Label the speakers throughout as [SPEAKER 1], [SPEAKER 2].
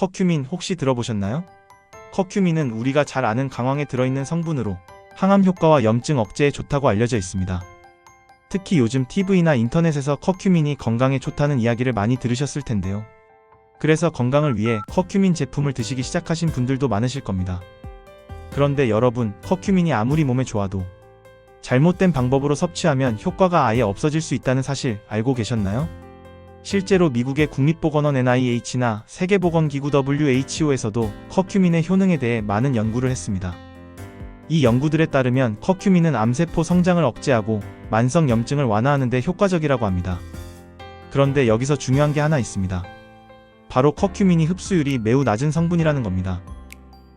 [SPEAKER 1] 커큐민 혹시 들어보셨나요? 커큐민은 우리가 잘 아는 강황에 들어있는 성분으로 항암 효과와 염증 억제에 좋다고 알려져 있습니다. 특히 요즘 TV나 인터넷에서 커큐민이 건강에 좋다는 이야기를 많이 들으셨을 텐데요. 그래서 건강을 위해 커큐민 제품을 드시기 시작하신 분들도 많으실 겁니다. 그런데 여러분, 커큐민이 아무리 몸에 좋아도 잘못된 방법으로 섭취하면 효과가 아예 없어질 수 있다는 사실 알고 계셨나요? 실제로 미국의 국립보건원 NIH나 세계보건기구 WHO에서도 커큐민의 효능에 대해 많은 연구를 했습니다. 이 연구들에 따르면 커큐민은 암세포 성장을 억제하고 만성 염증을 완화하는 데 효과적이라고 합니다. 그런데 여기서 중요한 게 하나 있습니다. 바로 커큐민이 흡수율이 매우 낮은 성분이라는 겁니다.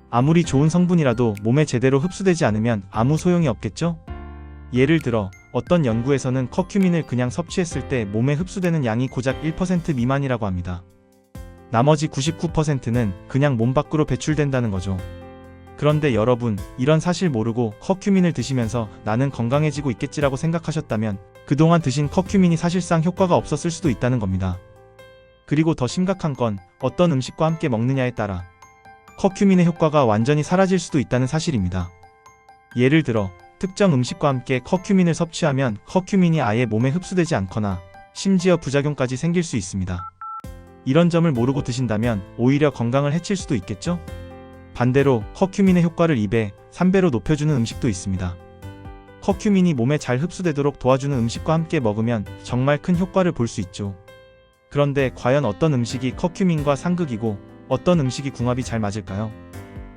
[SPEAKER 1] 아무리 좋은 성분이라도 몸에 제대로 흡수되지 않으면 아무 소용이 없겠죠? 예를 들어 어떤 연구에서는 커큐민을 그냥 섭취했을 때 몸에 흡수되는 양이 고작 1% 미만이라고 합니다. 나머지 99%는 그냥 몸 밖으로 배출된다는 거죠. 그런데 여러분, 이런 사실 모르고 커큐민을 드시면서 나는 건강해지고 있겠지라고 생각하셨다면 그동안 드신 커큐민이 사실상 효과가 없었을 수도 있다는 겁니다. 그리고 더 심각한 건 어떤 음식과 함께 먹느냐에 따라 커큐민의 효과가 완전히 사라질 수도 있다는 사실입니다. 예를 들어 특정 음식과 함께 커큐민을 섭취하면 커큐민이 아예 몸에 흡수되지 않거나 심지어 부작용까지 생길 수 있습니다. 이런 점을 모르고 드신다면 오히려 건강을 해칠 수도 있겠죠? 반대로 커큐민의 효과를 2배, 3배로 높여주는 음식도 있습니다. 커큐민이 몸에 잘 흡수되도록 도와주는 음식과 함께 먹으면 정말 큰 효과를 볼 수 있죠. 그런데 과연 어떤 음식이 커큐민과 상극이고 어떤 음식이 궁합이 잘 맞을까요?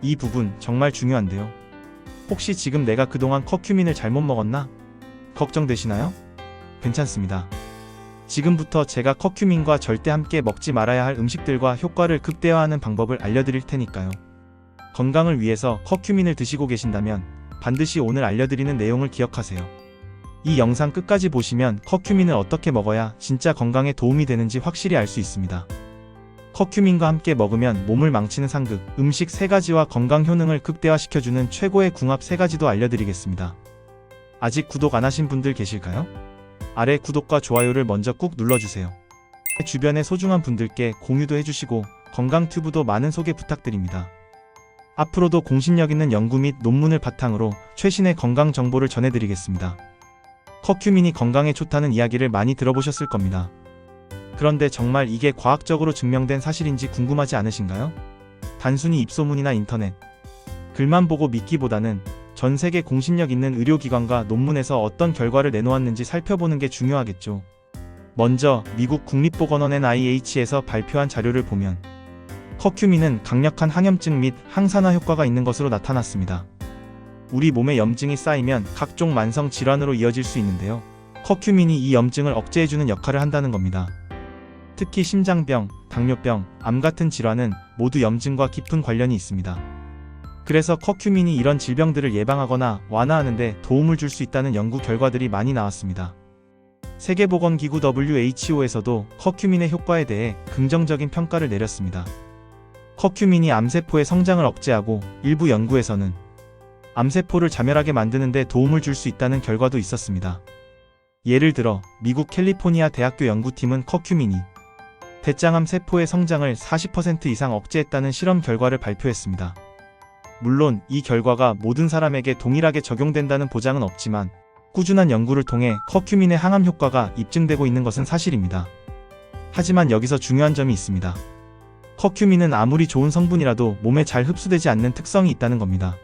[SPEAKER 1] 이 부분 정말 중요한데요. 혹시 지금 내가 그동안 커큐민을 잘못 먹었나? 걱정되시나요? 괜찮습니다. 지금부터 제가 커큐민과 절대 함께 먹지 말아야 할 음식들과 효과를 극대화하는 방법을 알려드릴 테니까요. 건강을 위해서 커큐민을 드시고 계신다면 반드시 오늘 알려드리는 내용을 기억하세요. 이 영상 끝까지 보시면 커큐민을 어떻게 먹어야 진짜 건강에 도움이 되는지 확실히 알 수 있습니다. 커큐민과 함께 먹으면 몸을 망치는 상극, 음식 3가지와 건강 효능을 극대화시켜주는 최고의 궁합 3가지도 알려드리겠습니다. 아직 구독 안 하신 분들 계실까요? 아래 구독과 좋아요를 먼저 꾹 눌러주세요. 주변의 소중한 분들께 공유도 해주시고 건강튜브도 많은 소개 부탁드립니다. 앞으로도 공신력 있는 연구 및 논문을 바탕으로 최신의 건강 정보를 전해드리겠습니다. 커큐민이 건강에 좋다는 이야기를 많이 들어보셨을 겁니다. 그런데 정말 이게 과학적으로 증명된 사실인지 궁금하지 않으신가요? 단순히 입소문이나 인터넷 글만 보고 믿기보다는 전 세계 공신력 있는 의료기관과 논문에서 어떤 결과를 내놓았는지 살펴보는 게 중요하겠죠. 먼저 미국 국립보건원 NIH에서 발표한 자료를 보면 커큐민은 강력한 항염증 및 항산화 효과가 있는 것으로 나타났습니다. 우리 몸에 염증이 쌓이면 각종 만성 질환으로 이어질 수 있는데요. 커큐민이 이 염증을 억제해주는 역할을 한다는 겁니다. 특히 심장병, 당뇨병, 암 같은 질환은 모두 염증과 깊은 관련이 있습니다. 그래서 커큐민이 이런 질병들을 예방하거나 완화하는 데 도움을 줄 수 있다는 연구 결과들이 많이 나왔습니다. 세계보건기구 WHO에서도 커큐민의 효과에 대해 긍정적인 평가를 내렸습니다. 커큐민이 암세포의 성장을 억제하고 일부 연구에서는 암세포를 자멸하게 만드는 데 도움을 줄 수 있다는 결과도 있었습니다. 예를 들어 미국 캘리포니아 대학교 연구팀은 커큐민이 대장암 세포의 성장을 40% 이상 억제했다는 실험 결과를 발표했습니다. 물론 이 결과가 모든 사람에게 동일하게 적용된다는 보장은 없지만 꾸준한 연구를 통해 커큐민의 항암 효과가 입증되고 있는 것은 사실입니다. 하지만 여기서 중요한 점이 있습니다. 커큐민은 아무리 좋은 성분이라도 몸에 잘 흡수되지 않는 특성이 있다는 겁니다.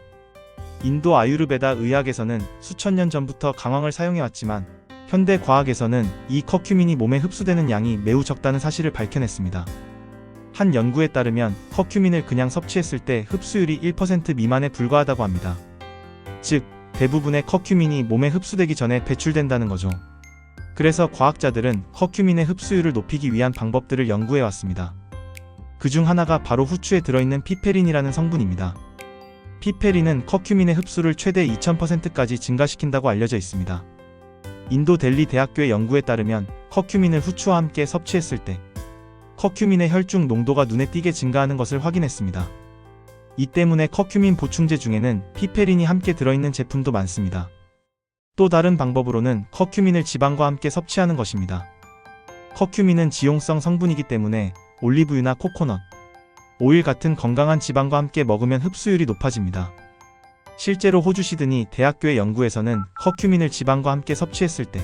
[SPEAKER 1] 인도 아유르베다 의학에서는 수천 년 전부터 강황을 사용해왔지만 현대 과학에서는 이 커큐민이 몸에 흡수되는 양이 매우 적다는 사실을 밝혀냈습니다. 한 연구에 따르면 커큐민을 그냥 섭취했을 때 흡수율이 1% 미만에 불과하다고 합니다. 즉, 대부분의 커큐민이 몸에 흡수되기 전에 배출된다는 거죠. 그래서 과학자들은 커큐민의 흡수율을 높이기 위한 방법들을 연구해왔습니다. 그중 하나가 바로 후추에 들어있는 피페린이라는 성분입니다. 피페린은 커큐민의 흡수를 최대 2000%까지 증가시킨다고 알려져 있습니다. 인도 델리 대학교의 연구에 따르면 커큐민을 후추와 함께 섭취했을 때 커큐민의 혈중 농도가 눈에 띄게 증가하는 것을 확인했습니다. 이 때문에 커큐민 보충제 중에는 피페린이 함께 들어있는 제품도 많습니다. 또 다른 방법으로는 커큐민을 지방과 함께 섭취하는 것입니다. 커큐민은 지용성 성분이기 때문에 올리브유나 코코넛, 오일 같은 건강한 지방과 함께 먹으면 흡수율이 높아집니다. 실제로 호주 시드니 대학교의 연구에서는 커큐민을 지방과 함께 섭취했을 때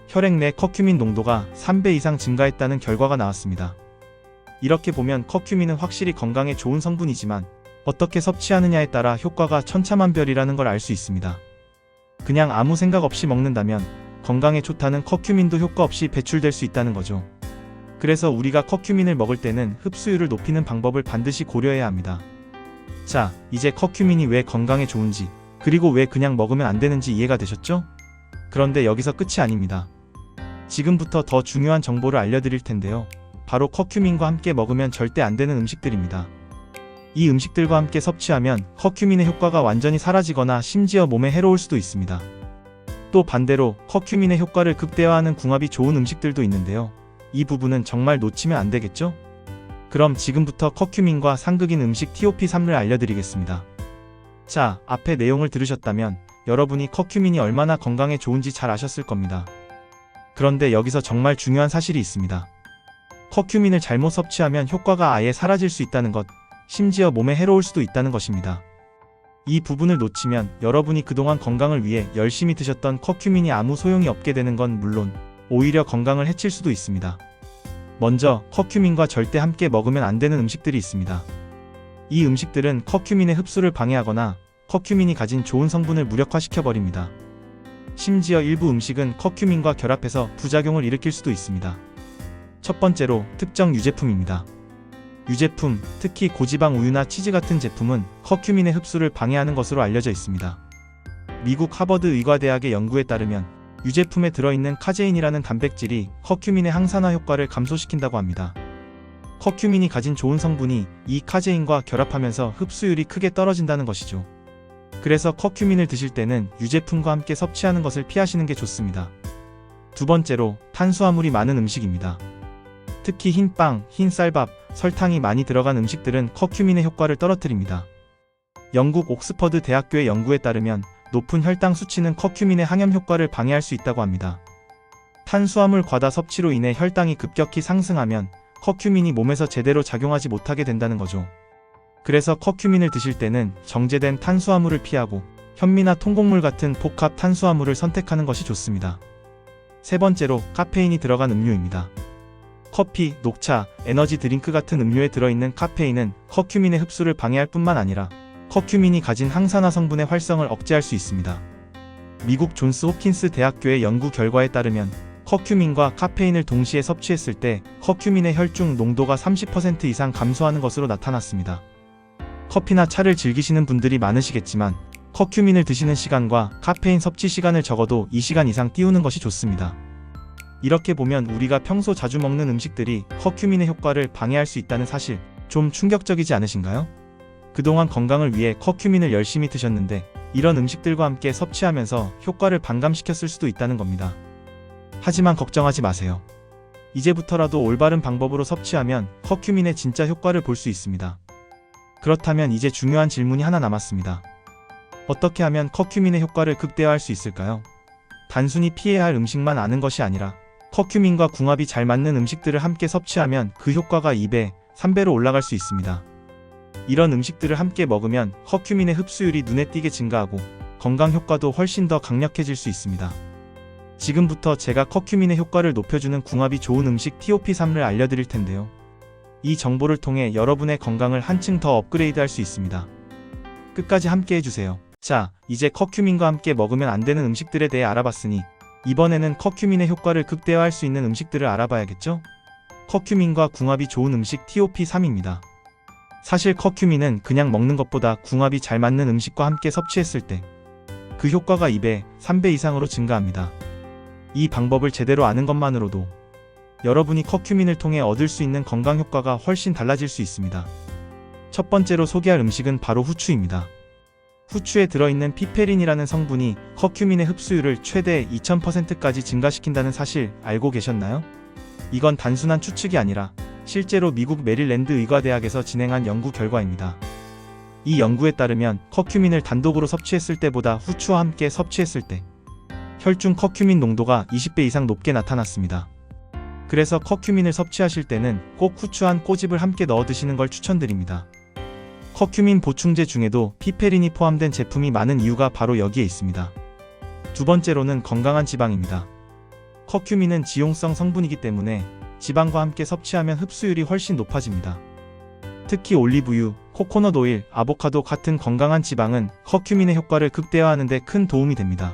[SPEAKER 1] 혈액 내 커큐민 농도가 3배 이상 증가했다는 결과가 나왔습니다. 이렇게 보면 커큐민은 확실히 건강에 좋은 성분이지만 어떻게 섭취하느냐에 따라 효과가 천차만별이라는 걸 알 수 있습니다. 그냥 아무 생각 없이 먹는다면 건강에 좋다는 커큐민도 효과 없이 배출될 수 있다는 거죠. 그래서 우리가 커큐민을 먹을 때는 흡수율을 높이는 방법을 반드시 고려해야 합니다. 자, 이제 커큐민이 왜 건강에 좋은지, 그리고 왜 그냥 먹으면 안 되는지 이해가 되셨죠? 그런데 여기서 끝이 아닙니다. 지금부터 더 중요한 정보를 알려드릴 텐데요. 바로 커큐민과 함께 먹으면 절대 안 되는 음식들입니다. 이 음식들과 함께 섭취하면 커큐민의 효과가 완전히 사라지거나 심지어 몸에 해로울 수도 있습니다. 또 반대로 커큐민의 효과를 극대화하는 궁합이 좋은 음식들도 있는데요. 이 부분은 정말 놓치면 안 되겠죠? 그럼 지금부터 커큐민과 상극인 음식 TOP3를 알려드리겠습니다. 자, 앞에 내용을 들으셨다면 여러분이 커큐민이 얼마나 건강에 좋은지 잘 아셨을 겁니다. 그런데 여기서 정말 중요한 사실이 있습니다. 커큐민을 잘못 섭취하면 효과가 아예 사라질 수 있다는 것, 심지어 몸에 해로울 수도 있다는 것입니다. 이 부분을 놓치면 여러분이 그동안 건강을 위해 열심히 드셨던 커큐민이 아무 소용이 없게 되는 건 물론 오히려 건강을 해칠 수도 있습니다. 먼저 커큐민과 절대 함께 먹으면 안 되는 음식들이 있습니다. 이 음식들은 커큐민의 흡수를 방해하거나 커큐민이 가진 좋은 성분을 무력화시켜버립니다. 심지어 일부 음식은 커큐민과 결합해서 부작용을 일으킬 수도 있습니다. 첫 번째로 특정 유제품입니다. 유제품, 특히 고지방 우유나 치즈 같은 제품은 커큐민의 흡수를 방해하는 것으로 알려져 있습니다. 미국 하버드 의과대학의 연구에 따르면 유제품에 들어있는 카제인이라는 단백질이 커큐민의 항산화 효과를 감소시킨다고 합니다. 커큐민이 가진 좋은 성분이 이 카제인과 결합하면서 흡수율이 크게 떨어진다는 것이죠. 그래서 커큐민을 드실 때는 유제품과 함께 섭취하는 것을 피하시는 게 좋습니다. 두 번째로 탄수화물이 많은 음식입니다. 특히 흰빵, 흰쌀밥, 설탕이 많이 들어간 음식들은 커큐민의 효과를 떨어뜨립니다. 영국 옥스퍼드 대학교의 연구에 따르면 높은 혈당 수치는 커큐민의 항염 효과를 방해할 수 있다고 합니다. 탄수화물 과다 섭취로 인해 혈당이 급격히 상승하면 커큐민이 몸에서 제대로 작용하지 못하게 된다는 거죠. 그래서 커큐민을 드실 때는 정제된 탄수화물을 피하고 현미나 통곡물 같은 복합 탄수화물을 선택하는 것이 좋습니다. 세 번째로 카페인이 들어간 음료입니다. 커피, 녹차, 에너지 드링크 같은 음료에 들어있는 카페인은 커큐민의 흡수를 방해할 뿐만 아니라 커큐민이 가진 항산화 성분의 활성을 억제할 수 있습니다. 미국 존스 홉킨스 대학교의 연구 결과에 따르면 커큐민과 카페인을 동시에 섭취했을 때 커큐민의 혈중 농도가 30% 이상 감소하는 것으로 나타났습니다. 커피나 차를 즐기시는 분들이 많으시겠지만 커큐민을 드시는 시간과 카페인 섭취 시간을 적어도 2시간 이상 띄우는 것이 좋습니다. 이렇게 보면 우리가 평소 자주 먹는 음식들이 커큐민의 효과를 방해할 수 있다는 사실, 좀 충격적이지 않으신가요? 그동안 건강을 위해 커큐민을 열심히 드셨는데 이런 음식들과 함께 섭취하면서 효과를 반감시켰을 수도 있다는 겁니다. 하지만 걱정하지 마세요. 이제부터라도 올바른 방법으로 섭취하면 커큐민의 진짜 효과를 볼 수 있습니다. 그렇다면 이제 중요한 질문이 하나 남았습니다. 어떻게 하면 커큐민의 효과를 극대화할 수 있을까요? 단순히 피해야 할 음식만 아는 것이 아니라 커큐민과 궁합이 잘 맞는 음식들을 함께 섭취하면 그 효과가 2배, 3배로 올라갈 수 있습니다. 이런 음식들을 함께 먹으면 커큐민의 흡수율이 눈에 띄게 증가하고 건강 효과도 훨씬 더 강력해질 수 있습니다. 지금부터 제가 커큐민의 효과를 높여주는 궁합이 좋은 음식 TOP3를 알려드릴 텐데요. 이 정보를 통해 여러분의 건강을 한층 더 업그레이드할 수 있습니다. 끝까지 함께 해주세요. 자, 이제 커큐민과 함께 먹으면 안 되는 음식들에 대해 알아봤으니 이번에는 커큐민의 효과를 극대화할 수 있는 음식들을 알아봐야겠죠? 커큐민과 궁합이 좋은 음식 TOP3입니다. 사실 커큐민은 그냥 먹는 것보다 궁합이 잘 맞는 음식과 함께 섭취했을 때 그 효과가 2배, 3배 이상으로 증가합니다. 이 방법을 제대로 아는 것만으로도 여러분이 커큐민을 통해 얻을 수 있는 건강 효과가 훨씬 달라질 수 있습니다. 첫 번째로 소개할 음식은 바로 후추입니다. 후추에 들어있는 피페린이라는 성분이 커큐민의 흡수율을 최대 2000%까지 증가시킨다는 사실 알고 계셨나요? 이건 단순한 추측이 아니라 실제로 미국 메릴랜드 의과대학에서 진행한 연구 결과입니다. 이 연구에 따르면 커큐민을 단독으로 섭취했을 때보다 후추와 함께 섭취했을 때 혈중 커큐민 농도가 20배 이상 높게 나타났습니다. 그래서 커큐민을 섭취하실 때는 꼭 후추 한 꼬집을 함께 넣어 드시는 걸 추천드립니다. 커큐민 보충제 중에도 피페린이 포함된 제품이 많은 이유가 바로 여기에 있습니다. 두 번째로는 건강한 지방입니다. 커큐민은 지용성 성분이기 때문에 지방과 함께 섭취하면 흡수율이 훨씬 높아집니다. 특히 올리브유, 코코넛 오일, 아보카도 같은 건강한 지방은 커큐민의 효과를 극대화하는 데 큰 도움이 됩니다.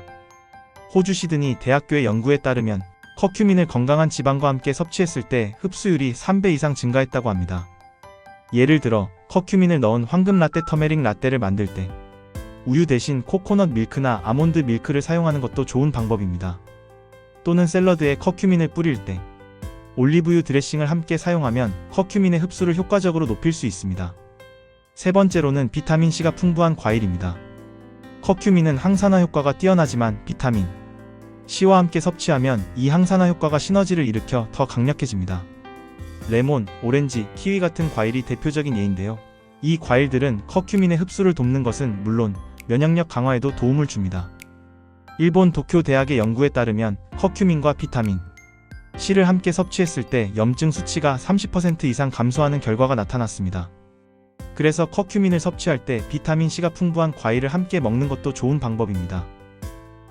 [SPEAKER 1] 호주 시드니 대학교의 연구에 따르면 커큐민을 건강한 지방과 함께 섭취했을 때 흡수율이 3배 이상 증가했다고 합니다. 예를 들어 커큐민을 넣은 황금 라떼 터메릭 라떼를 만들 때 우유 대신 코코넛 밀크나 아몬드 밀크를 사용하는 것도 좋은 방법입니다. 또는 샐러드에 커큐민을 뿌릴 때 올리브유 드레싱을 함께 사용하면 커큐민의 흡수를 효과적으로 높일 수 있습니다. 세 번째로는 비타민C가 풍부한 과일입니다. 커큐민은 항산화 효과가 뛰어나지만 비타민 C와 함께 섭취하면 이 항산화 효과가 시너지를 일으켜 더 강력해집니다. 레몬, 오렌지, 키위 같은 과일이 대표적인 예인데요. 이 과일들은 커큐민의 흡수를 돕는 것은 물론 면역력 강화에도 도움을 줍니다. 일본 도쿄 대학의 연구에 따르면 커큐민과 비타민 C를 함께 섭취했을 때 염증 수치가 30% 이상 감소하는 결과가 나타났습니다. 그래서 커큐민을 섭취할 때 비타민C가 풍부한 과일을 함께 먹는 것도 좋은 방법입니다.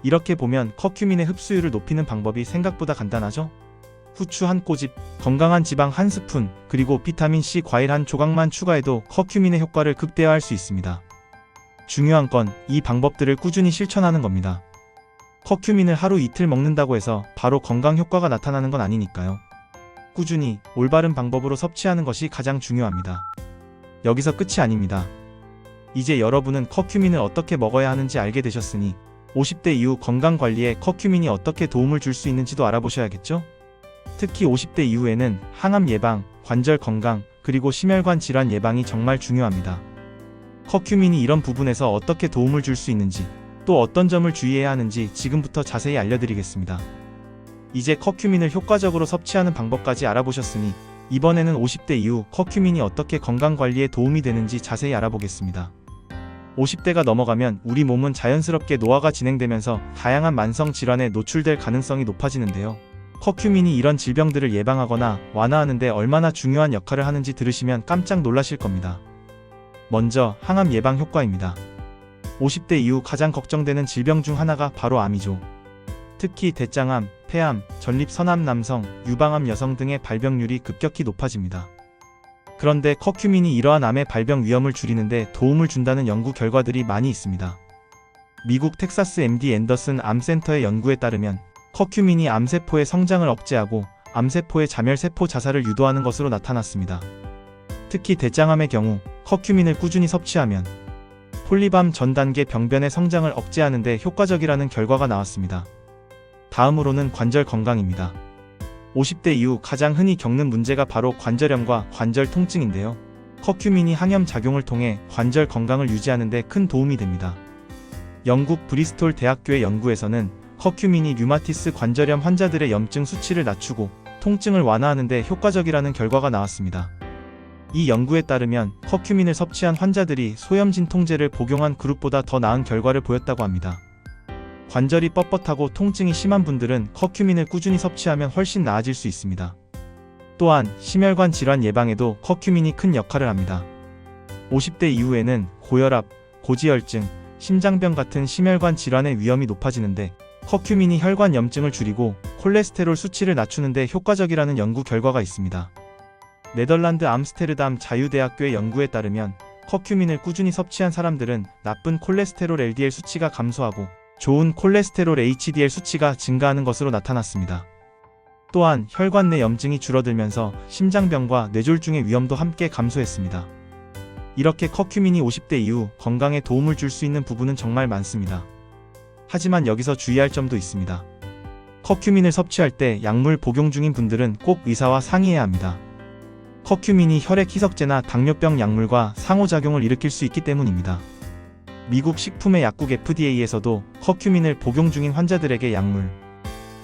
[SPEAKER 1] 이렇게 보면 커큐민의 흡수율을 높이는 방법이 생각보다 간단하죠? 후추 한 꼬집, 건강한 지방 한 스푼, 그리고 비타민C 과일 한 조각만 추가해도 커큐민의 효과를 극대화할 수 있습니다. 중요한 건 이 방법들을 꾸준히 실천하는 겁니다. 커큐민을 하루 이틀 먹는다고 해서 바로 건강 효과가 나타나는 건 아니니까요. 꾸준히 올바른 방법으로 섭취하는 것이 가장 중요합니다. 여기서 끝이 아닙니다. 이제 여러분은 커큐민을 어떻게 먹어야 하는지 알게 되셨으니 50대 이후 건강관리에 커큐민이 어떻게 도움을 줄 수 있는지도 알아보셔야겠죠? 특히 50대 이후에는 항암 예방, 관절 건강, 그리고 심혈관 질환 예방이 정말 중요합니다. 커큐민이 이런 부분에서 어떻게 도움을 줄 수 있는지, 또 어떤 점을 주의해야 하는지 지금부터 자세히 알려드리겠습니다. 이제 커큐민을 효과적으로 섭취하는 방법까지 알아보셨으니 이번에는 50대 이후 커큐민이 어떻게 건강관리에 도움이 되는지 자세히 알아보겠습니다. 50대가 넘어가면 우리 몸은 자연스럽게 노화가 진행되면서 다양한 만성 질환에 노출될 가능성이 높아지는데요. 커큐민이 이런 질병들을 예방하거나 완화하는 데 얼마나 중요한 역할을 하는지 들으시면 깜짝 놀라실 겁니다. 먼저 항암 예방 효과입니다. 50대 이후 가장 걱정되는 질병 중 하나가 바로 암이죠. 특히 대장암, 폐암, 전립선암 남성, 유방암 여성 등의 발병률이 급격히 높아집니다. 그런데 커큐민이 이러한 암의 발병 위험을 줄이는데 도움을 준다는 연구 결과들이 많이 있습니다. 미국 텍사스 MD 앤더슨 암센터의 연구에 따르면 커큐민이 암세포의 성장을 억제하고 암세포의 자멸세포 자살을 유도하는 것으로 나타났습니다. 특히 대장암의 경우 커큐민을 꾸준히 섭취하면 폴리밤 전 단계 병변의 성장을 억제하는 데 효과적이라는 결과가 나왔습니다. 다음으로는 관절 건강입니다. 50대 이후 가장 흔히 겪는 문제가 바로 관절염과 관절 통증인데요. 커큐민이 항염 작용을 통해 관절 건강을 유지하는 데 큰 도움이 됩니다. 영국 브리스톨 대학교의 연구에서는 커큐민이 류마티스 관절염 환자들의 염증 수치를 낮추고 통증을 완화하는 데 효과적이라는 결과가 나왔습니다. 이 연구에 따르면 커큐민을 섭취한 환자들이 소염 진통제를 복용한 그룹보다 더 나은 결과를 보였다고 합니다. 관절이 뻣뻣하고 통증이 심한 분들은 커큐민을 꾸준히 섭취하면 훨씬 나아질 수 있습니다. 또한 심혈관 질환 예방에도 커큐민이 큰 역할을 합니다. 50대 이후에는 고혈압, 고지혈증, 심장병 같은 심혈관 질환의 위험이 높아지는데 커큐민이 혈관 염증을 줄이고 콜레스테롤 수치를 낮추는 데 효과적이라는 연구 결과가 있습니다. 네덜란드 암스테르담 자유대학교의 연구에 따르면 커큐민을 꾸준히 섭취한 사람들은 나쁜 콜레스테롤 LDL 수치가 감소하고 좋은 콜레스테롤 HDL 수치가 증가하는 것으로 나타났습니다. 또한 혈관 내 염증이 줄어들면서 심장병과 뇌졸중의 위험도 함께 감소했습니다. 이렇게 커큐민이 50대 이후 건강에 도움을 줄 수 있는 부분은 정말 많습니다. 하지만 여기서 주의할 점도 있습니다. 커큐민을 섭취할 때 약물 복용 중인 분들은 꼭 의사와 상의해야 합니다. 커큐민이 혈액 희석제나 당뇨병 약물과 상호작용을 일으킬 수 있기 때문입니다. 미국 식품의 약국 FDA에서도 커큐민을 복용 중인 환자들에게 약물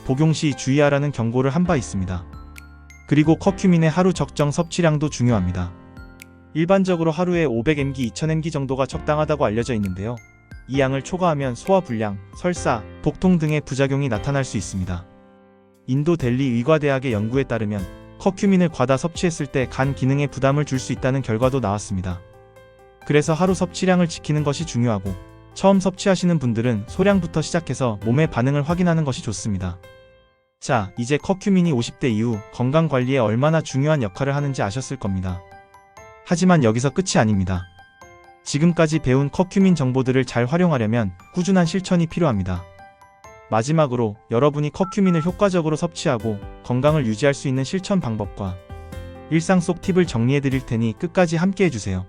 [SPEAKER 1] 복용 시 주의하라는 경고를 한 바 있습니다. 그리고 커큐민의 하루 적정 섭취량도 중요합니다. 일반적으로 하루에 500mg, 2000mg 정도가 적당하다고 알려져 있는데요. 이 양을 초과하면 소화불량, 설사, 복통 등의 부작용이 나타날 수 있습니다. 인도 델리 의과대학의 연구에 따르면 커큐민을 과다 섭취했을 때 간 기능에 부담을 줄 수 있다는 결과도 나왔습니다. 그래서 하루 섭취량을 지키는 것이 중요하고, 처음 섭취하시는 분들은 소량부터 시작해서 몸의 반응을 확인하는 것이 좋습니다. 자, 이제 커큐민이 50대 이후 건강관리에 얼마나 중요한 역할을 하는지 아셨을 겁니다. 하지만 여기서 끝이 아닙니다. 지금까지 배운 커큐민 정보들을 잘 활용하려면 꾸준한 실천이 필요합니다. 마지막으로 여러분이 커큐민을 효과적으로 섭취하고 건강을 유지할 수 있는 실천 방법과 일상 속 팁을 정리해 드릴 테니 끝까지 함께 해주세요.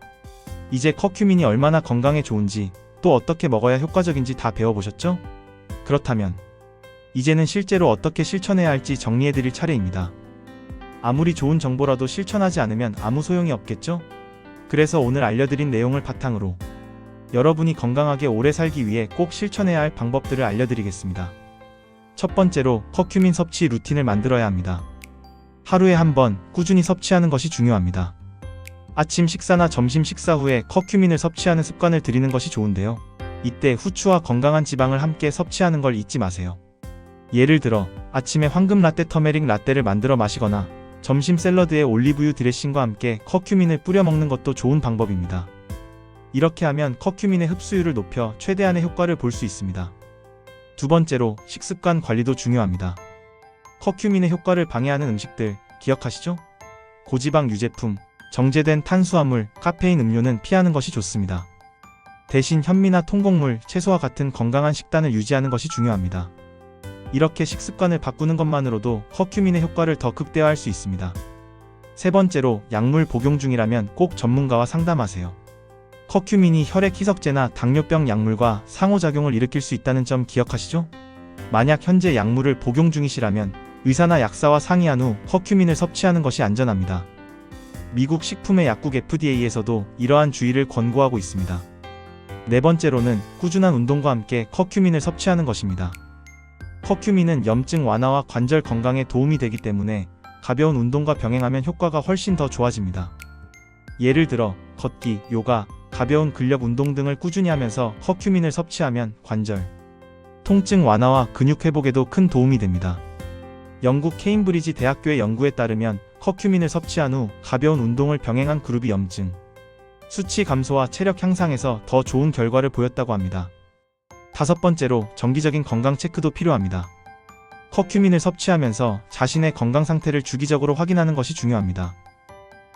[SPEAKER 1] 이제 커큐민이 얼마나 건강에 좋은지, 또 어떻게 먹어야 효과적인지 다 배워보셨죠? 그렇다면 이제는 실제로 어떻게 실천해야 할지 정리해 드릴 차례입니다. 아무리 좋은 정보라도 실천하지 않으면 아무 소용이 없겠죠? 그래서 오늘 알려드린 내용을 바탕으로 여러분이 건강하게 오래 살기 위해 꼭 실천해야 할 방법들을 알려드리겠습니다. 첫 번째로 커큐민 섭취 루틴을 만들어야 합니다. 하루에 한 번 꾸준히 섭취하는 것이 중요합니다. 아침 식사나 점심 식사 후에 커큐민을 섭취하는 습관을 들이는 것이 좋은데요. 이때 후추와 건강한 지방을 함께 섭취하는 걸 잊지 마세요. 예를 들어 아침에 황금 라떼 터메릭 라떼를 만들어 마시거나 점심 샐러드에 올리브유 드레싱과 함께 커큐민을 뿌려 먹는 것도 좋은 방법입니다. 이렇게 하면 커큐민의 흡수율을 높여 최대한의 효과를 볼 수 있습니다. 두 번째로 식습관 관리도 중요합니다. 커큐민의 효과를 방해하는 음식들 기억하시죠? 고지방 유제품, 정제된 탄수화물, 카페인 음료는 피하는 것이 좋습니다. 대신 현미나 통곡물, 채소와 같은 건강한 식단을 유지하는 것이 중요합니다. 이렇게 식습관을 바꾸는 것만으로도 커큐민의 효과를 더 극대화할 수 있습니다. 세 번째로 약물 복용 중이라면 꼭 전문가와 상담하세요. 커큐민이 혈액 희석제나 당뇨병 약물과 상호작용을 일으킬 수 있다는 점 기억하시죠? 만약 현재 약물을 복용 중이시라면 의사나 약사와 상의한 후 커큐민을 섭취하는 것이 안전합니다. 미국 식품의 약국 FDA에서도 이러한 주의를 권고하고 있습니다. 네 번째로는 꾸준한 운동과 함께 커큐민을 섭취하는 것입니다. 커큐민은 염증 완화와 관절 건강에 도움이 되기 때문에 가벼운 운동과 병행하면 효과가 훨씬 더 좋아집니다. 예를 들어 걷기, 요가, 가벼운 근력 운동 등을 꾸준히 하면서 커큐민을 섭취하면 관절, 통증 완화와 근육 회복에도 큰 도움이 됩니다. 영국 케임브리지 대학교의 연구에 따르면 커큐민을 섭취한 후 가벼운 운동을 병행한 그룹이 염증, 수치 감소와 체력 향상에서 더 좋은 결과를 보였다고 합니다. 다섯 번째로 정기적인 건강 체크도 필요합니다. 커큐민을 섭취하면서 자신의 건강 상태를 주기적으로 확인하는 것이 중요합니다.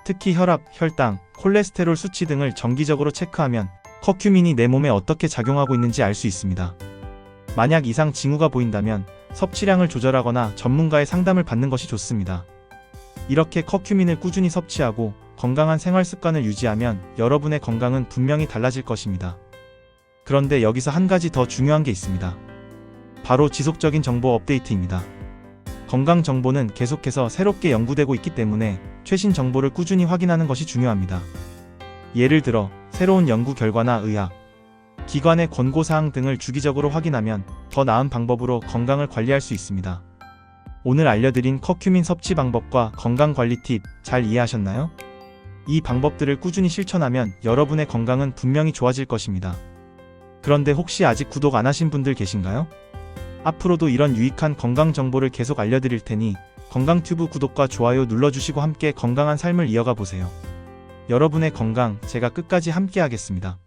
[SPEAKER 1] 특히 혈압, 혈당, 콜레스테롤 수치 등을 정기적으로 체크하면 커큐민이 내 몸에 어떻게 작용하고 있는지 알 수 있습니다. 만약 이상 징후가 보인다면 섭취량을 조절하거나 전문가의 상담을 받는 것이 좋습니다. 이렇게 커큐민을 꾸준히 섭취하고 건강한 생활 습관을 유지하면 여러분의 건강은 분명히 달라질 것입니다. 그런데 여기서 한 가지 더 중요한 게 있습니다. 바로 지속적인 정보 업데이트입니다. 건강 정보는 계속해서 새롭게 연구되고 있기 때문에 최신 정보를 꾸준히 확인하는 것이 중요합니다. 예를 들어 새로운 연구 결과나 의학, 기관의 권고사항 등을 주기적으로 확인하면 더 나은 방법으로 건강을 관리할 수 있습니다. 오늘 알려드린 커큐민 섭취 방법과 건강관리 팁 잘 이해하셨나요? 이 방법들을 꾸준히 실천하면 여러분의 건강은 분명히 좋아질 것입니다. 그런데 혹시 아직 구독 안 하신 분들 계신가요? 앞으로도 이런 유익한 건강 정보를 계속 알려드릴 테니 건강튜브 구독과 좋아요 눌러주시고 함께 건강한 삶을 이어가 보세요. 여러분의 건강 제가 끝까지 함께 하겠습니다.